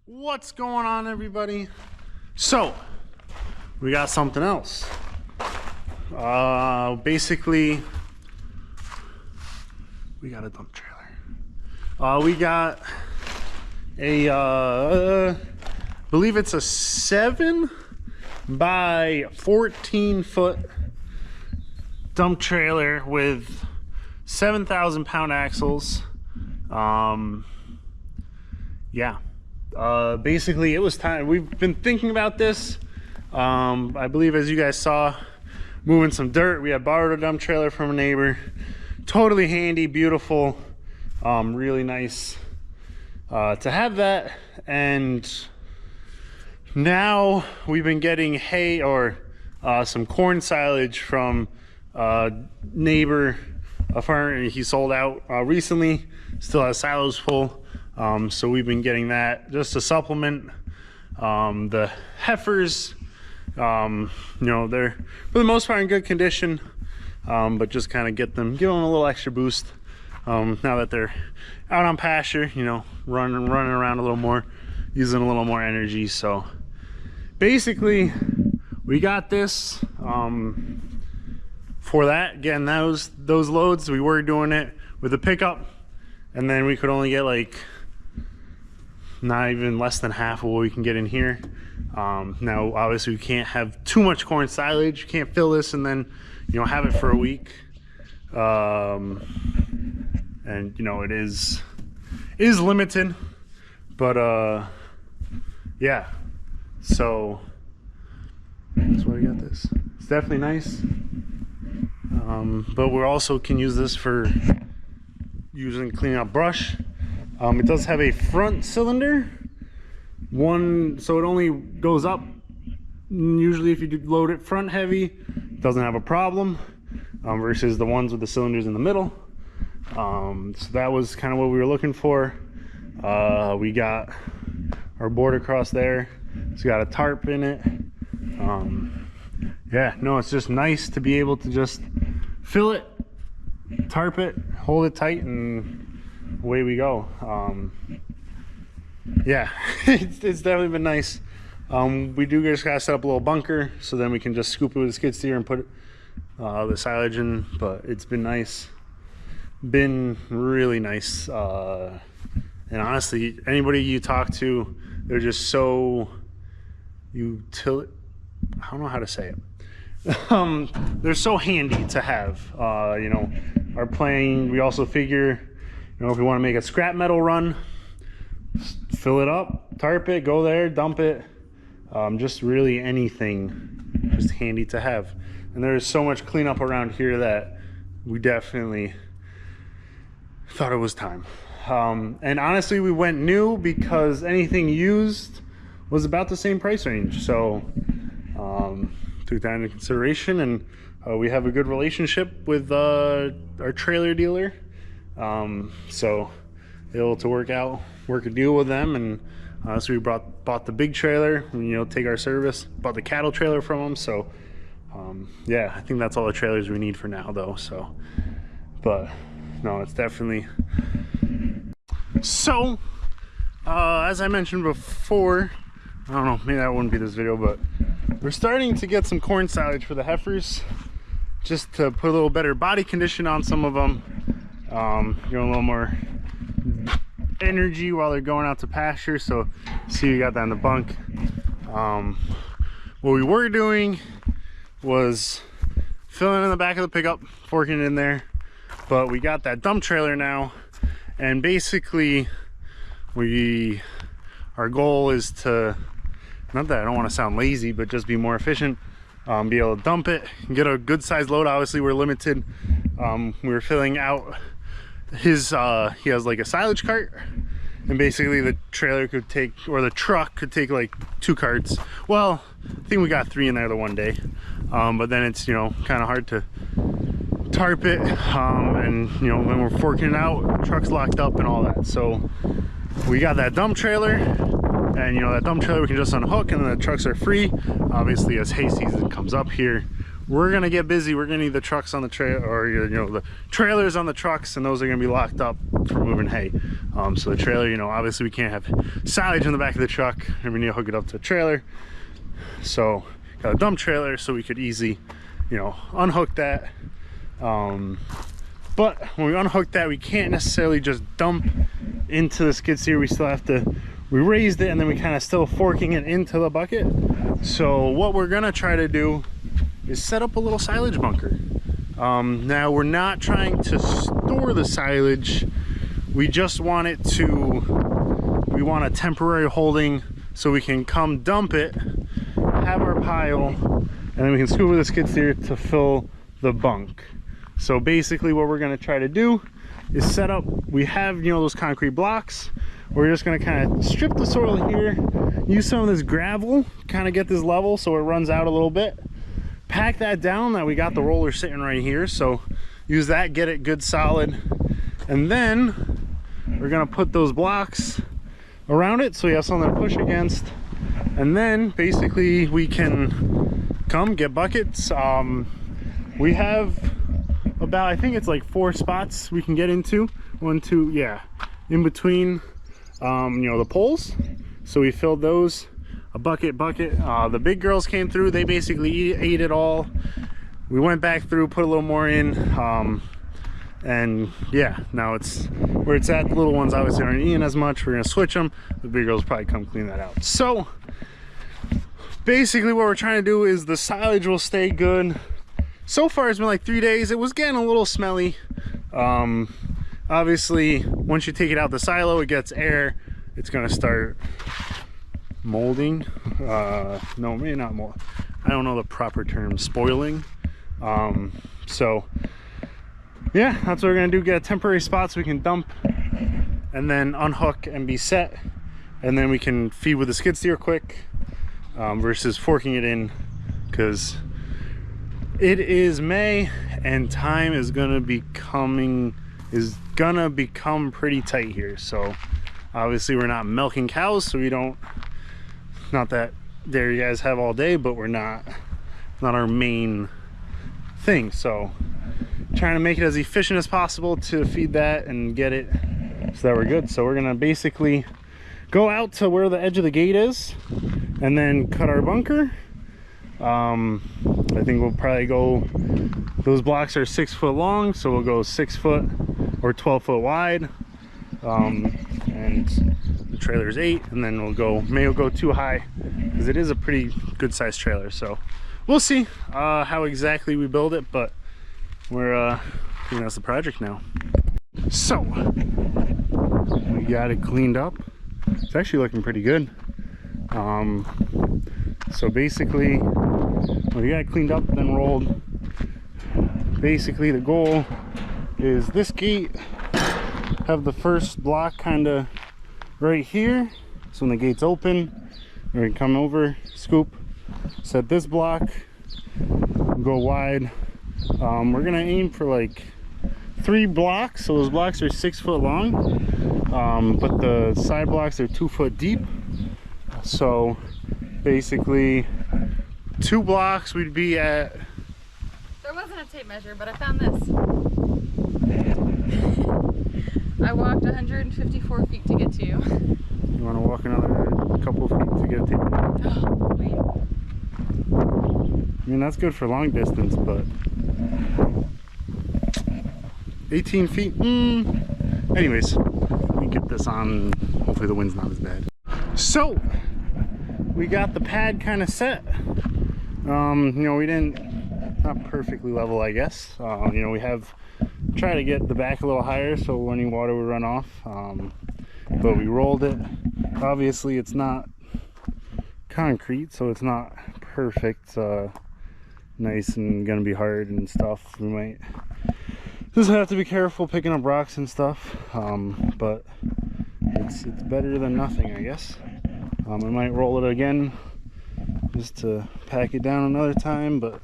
What's going on, everybody? So we got something else. Basically we got a dump trailer. We got a I believe it's a 7 by 14 foot dump trailer with 7,000 pound axles. Yeah. Basically it was time. We've been thinking about this. I believe, as you guys saw, moving some dirt. We had borrowed a dump trailer from a neighbor. Totally handy, beautiful, really nice to have that. And now we've been getting hay or some corn silage from a neighbor, a farmer. He sold out recently, still has silos full. So we've been getting that just to supplement the heifers. You know, they're for the most part in good condition, but just kind of give them a little extra boost now that they're out on pasture, you know, running around a little more, using a little more energy. So basically we got this for that. Again, those loads, we were doing it with a pickup, and then we could only get like not even less than half of what we can get in here. Now obviously we can't have too much corn silage. You can't fill this and then, you know, have it for a week. And you know, it is limited, but yeah, so that's why we got this. It's definitely nice, but we also can use this for cleaning up brush. It does have a front cylinder, so it only goes up. Usually if you do load it front heavy, it doesn't have a problem, versus the ones with the cylinders in the middle. So that was kind of what we were looking for. We got our board across there. It's got a tarp in it. Yeah, no, it's just nice to be able to just fill it, tarp it, hold it tight, and away we go. Yeah, it's definitely been nice. We do just gotta set up a little bunker so then we can just scoop it with a skid steer and put the silage in. But it's been nice, been really nice. And honestly, anybody you talk to, they're just so I don't know how to say it. They're so handy to have. You know, our plane, we also figure, you know, if we want to make a scrap metal run, fill it up, tarp it, go there, dump it. Just really anything, just handy to have. And there's so much cleanup around here that we definitely thought it was time. And honestly, we went new because anything used was about the same price range. So took that into consideration, and we have a good relationship with our trailer dealer. So able to work a deal with them, and so we bought the big trailer, and, you know, take our service, bought the cattle trailer from them. So yeah, I think that's all the trailers we need for now though. So, but no, it's definitely so as I mentioned before, I don't know, maybe that wouldn't be this video, but we're starting to get some corn silage for the heifers, just to put a little better body condition on some of them. Give them a little more energy while they're going out to pasture. So see, we got that in the bunk. What we were doing was filling in the back of the pickup, forking it in there, but we got that dump trailer now, and basically our goal is to, not that I don't want to sound lazy, but just be more efficient, be able to dump it and get a good sized load. Obviously we're limited. We were filling out his he has like a silage cart, and basically the trailer could take, or the truck could take, like 2 carts. Well, I think we got 3 in there the one day, but then it's, you know, kind of hard to tarp it, and you know, when we're forking it out, truck's locked up and all that. So we got that dump trailer, and you know, that dump trailer we can just unhook, and then the trucks are free. Obviously, as hay season comes up here, we're gonna get busy. We're gonna need the trucks on the trail, or you know, the trailers on the trucks, and those are gonna be locked up for moving hay. So the trailer, you know, obviously we can't have silage in the back of the truck, and we need to hook it up to a trailer. So got a dump trailer, so we could easily, you know, unhook that. But when we unhook that, we can't necessarily just dump into the skid steer. We still have to, we raised it and then we kind of still forking it into the bucket. So what we're gonna try to do is set up a little silage bunker. Now we're not trying to store the silage. We just want it to, we want a temporary holding so we can come dump it, have our pile, and then we can scoop with a skid steer to fill the bunk. So basically what we're gonna try to do is set up, we have, you know, those concrete blocks. We're just gonna kind of strip the soil here, use some of this gravel, kind of get this level so it runs out a little bit. Pack that down, that we got the roller sitting right here, so use that, get it good solid, and then we're gonna put those blocks around it so we have something to push against, and then basically we can come get buckets. We have about, I think it's like 4 spots we can get into, 1, 2, yeah, in between you know, the poles. So we filled those, a bucket. The big girls came through, they basically ate it all. We went back through, put a little more in, and yeah, now it's where it's at. The little ones obviously aren't eating as much. We're gonna switch them. The big girls probably come clean that out. So basically what we're trying to do is the silage will stay good. So far it's been like 3 days. It was getting a little smelly. Obviously once you take it out the silo, it gets air, it's gonna start molding. No, maybe not mold, I don't know the proper term, spoiling. So yeah, that's what we're gonna do, get a temporary spot so we can dump and then unhook and be set, and then we can feed with the skid steer quick, versus forking it in, because it is May and time is gonna become pretty tight here. So obviously we're not milking cows, so we don't, not that dairy guys have all day, but we're not our main thing. So trying to make it as efficient as possible to feed that and get it so that we're good. So we're gonna basically go out to where the edge of the gate is and then cut our bunker. I think we'll probably go, those blocks are 6 foot long, so we'll go 6 foot or 12 foot wide, and the trailer's 8, and then we'll go too high because it is a pretty good sized trailer. So we'll see how exactly we build it, but we're I think that's the project now. So we got it cleaned up. It's actually looking pretty good. So basically we got it cleaned up then rolled. Basically the goal is this gate, have the first block kind of right here, so when the gate's open we can come over, scoop, set this block, go wide. We're gonna aim for like 3 blocks, so those blocks are 6 foot long, but the side blocks are 2 foot deep. So basically 2 blocks we'd be at. There wasn't a tape measure, but I found this. I walked 154 feet to get to you. You want to walk another couple of feet to get a tape measure? Oh, wait. I mean, that's good for long distance, but 18 feet. Anyways, let me get this on. Hopefully the wind's not as bad. So we got the pad kind of set. You know, we didn't, not perfectly level, I guess. You know, we have tried to get the back a little higher so any water would run off, but we rolled it. Obviously it's not concrete, so it's not perfect, nice and gonna be hard and stuff. We might just have to be careful picking up rocks and stuff, but it's better than nothing, I guess. I might roll it again just to pack it down another time, but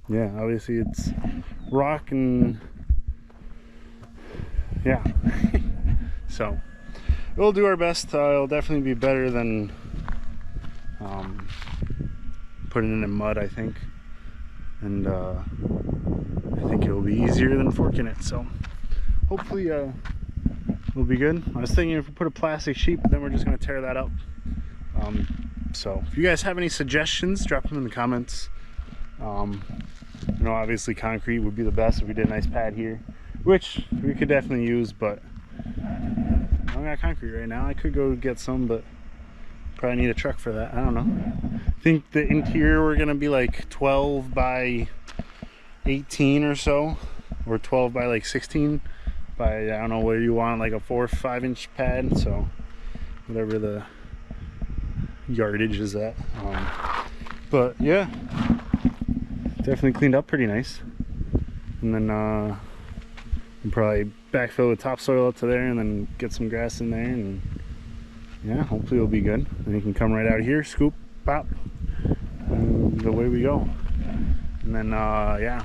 yeah, obviously it's rock and yeah. So we'll do our best. It'll definitely be better than putting it in mud, I think. And I think it will be easier than forking it. So hopefully it'll be good. I was thinking if we put a plastic sheet, but then we're just gonna tear that up. So if you guys have any suggestions, drop them in the comments. You know, obviously concrete would be the best if we did a nice pad here, which we could definitely use, but I don't got concrete right now. I could go get some, but probably need a truck for that. I don't know. I think the interior we're gonna be like 12 by 18 or so, or 12 by like 16 by, I don't know where you want, like a 4 or 5 inch pad, so whatever the yardage is at. But yeah, definitely cleaned up pretty nice. And then we'll probably backfill with topsoil up to there and then get some grass in there, and yeah, hopefully it'll be good. Then you can come right out here, scoop, pop, and away we go. And then yeah,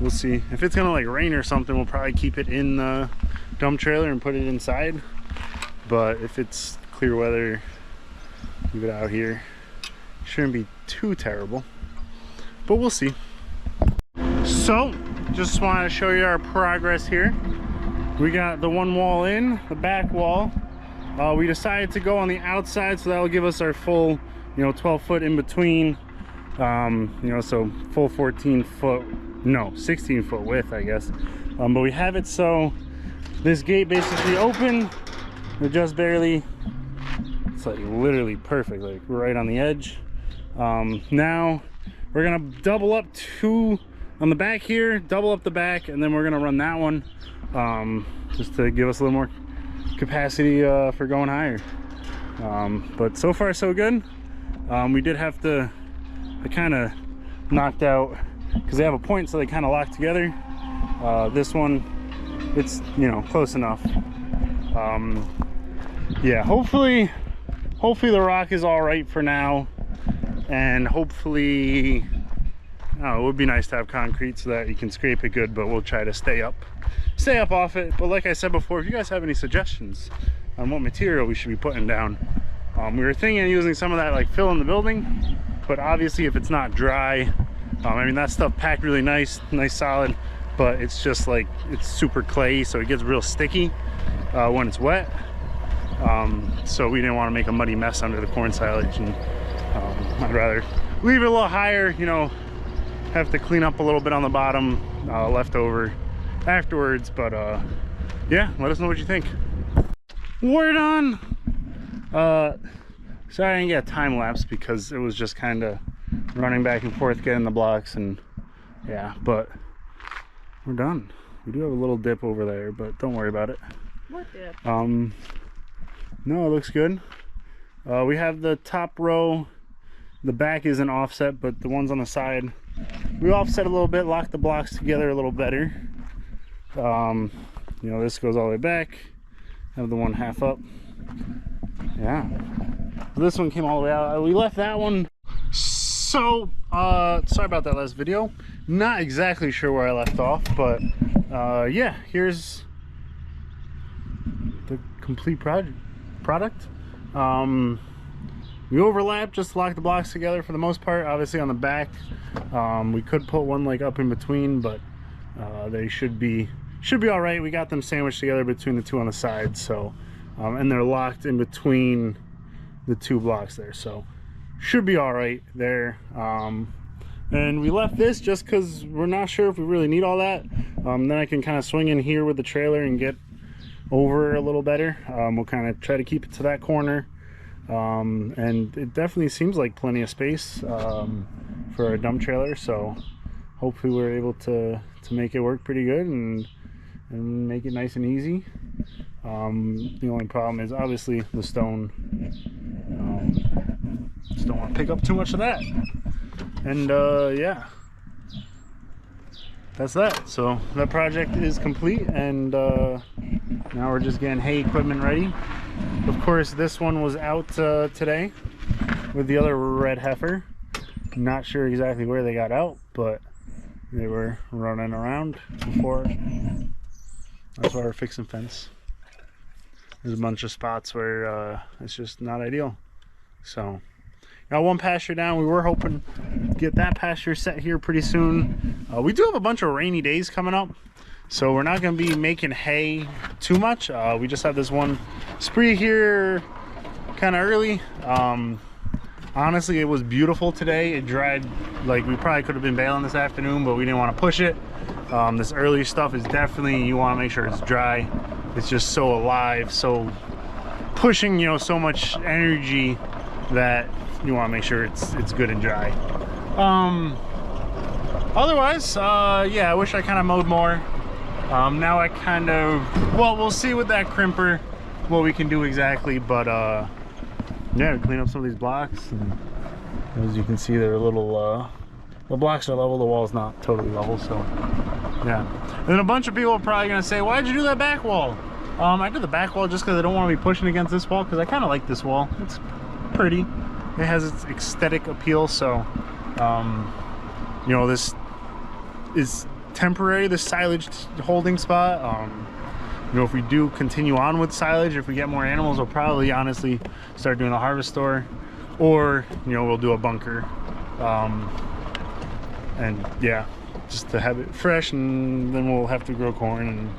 we'll see if it's gonna like rain or something. We'll probably keep it in the dump trailer and put it inside, but if it's clear weather, leave it out here. Shouldn't be too terrible, but we'll see. So just wanted to show you our progress here. We got the one wall in, the back wall. We decided to go on the outside, so that will give us our full, you know, 12 foot in between. You know, so full 14 foot, no, 16 foot width, I guess. But we have it so this gate basically open, we're just barely, it's like literally perfect, like right on the edge. Now we're gonna double up 2 on the back here, double up the back, and then we're gonna run that one just to give us a little more capacity for going higher. But so far so good. We did have to, I kind of knocked out, because they have a point so they kind of lock together. This one, it's, you know, close enough. Yeah, hopefully the rock is all right for now, and hopefully, it would be nice to have concrete so that you can scrape it good, but we'll try to stay up off it. But like I said before, if you guys have any suggestions on what material we should be putting down, we were thinking of using some of that like fill in the building, but obviously if it's not dry, I mean that stuff packed really nice solid, but it's just like, it's super clayey, so it gets real sticky when it's wet. So we didn't want to make a muddy mess under the corn silage, and I'd rather leave it a little higher, you know, have to clean up a little bit on the bottom left over afterwards. But yeah, let us know what you think. We're done. Sorry I didn't get a time lapse because it was just kind of running back and forth getting the blocks, and yeah, but we're done. We do have a little dip over there, but don't worry about it. What dip? No, it looks good. We have the top row, the back isn't offset, but the ones on the side we offset a little bit, lock the blocks together a little better. You know, this goes all the way back, have the one half up. Yeah, this one came all the way out. We left that one. So sorry about that last video, not exactly sure where I left off, but yeah, here's the complete product. We overlap, just lock the blocks together for the most part. Obviously on the back, we could put one like up in between, but they should be all right. We got them sandwiched together between the 2 on the side, so and they're locked in between the 2 blocks there, so should be all right there. And we left this just because we're not sure if we really need all that. Then I can kind of swing in here with the trailer and get over a little better. We'll kind of try to keep it to that corner. And it definitely seems like plenty of space for a dump trailer, so hopefully we're able to make it work pretty good and make it nice and easy. The only problem is obviously the stone. Just don't want to pick up too much of that. And yeah, that's that. So that project is complete, and now we're just getting hay equipment ready. Of course, this one was out today with the other red heifer. Not sure exactly where they got out, but they were running around before. That's why we're fixing fence. There's a bunch of spots where it's just not ideal. So Got one pasture down. We were hoping to get that pasture set here pretty soon. We do have a bunch of rainy days coming up, so we're not going to be making hay too much. We just have this one spree here kind of early. Honestly, it was beautiful today. It dried, like we probably could have been baling this afternoon, but we didn't want to push it. This early stuff is definitely, you want to make sure it's dry. It's just so alive, so pushing, you know, so much energy that you want to make sure it's good and dry. Otherwise, yeah, I wish I kind of mowed more. Now I kind of, well, we'll see with that crimper what we can do exactly, but yeah, clean up some of these blocks, and as you can see, they're a little the blocks are level, the wall's not totally level, so yeah. And then a bunch of people are probably gonna say, why'd you do that back wall? I did the back wall just because I don't want to be pushing against this wall, because I kind of like this wall. It's pretty, it has its aesthetic appeal. So you know, this is temporary, the silage holding spot. You know, if we do continue on with silage, if we get more animals, we'll probably honestly start doing a harvest store, or you know, we'll do a bunker. And yeah, just to have it fresh, and then we'll have to grow corn and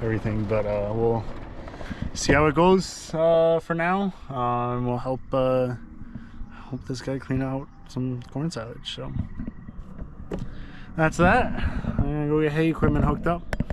everything. But we'll see how it goes for now, and we'll help this guy clean out some corn silage. So that's that. I'm gonna go get hay equipment hooked up.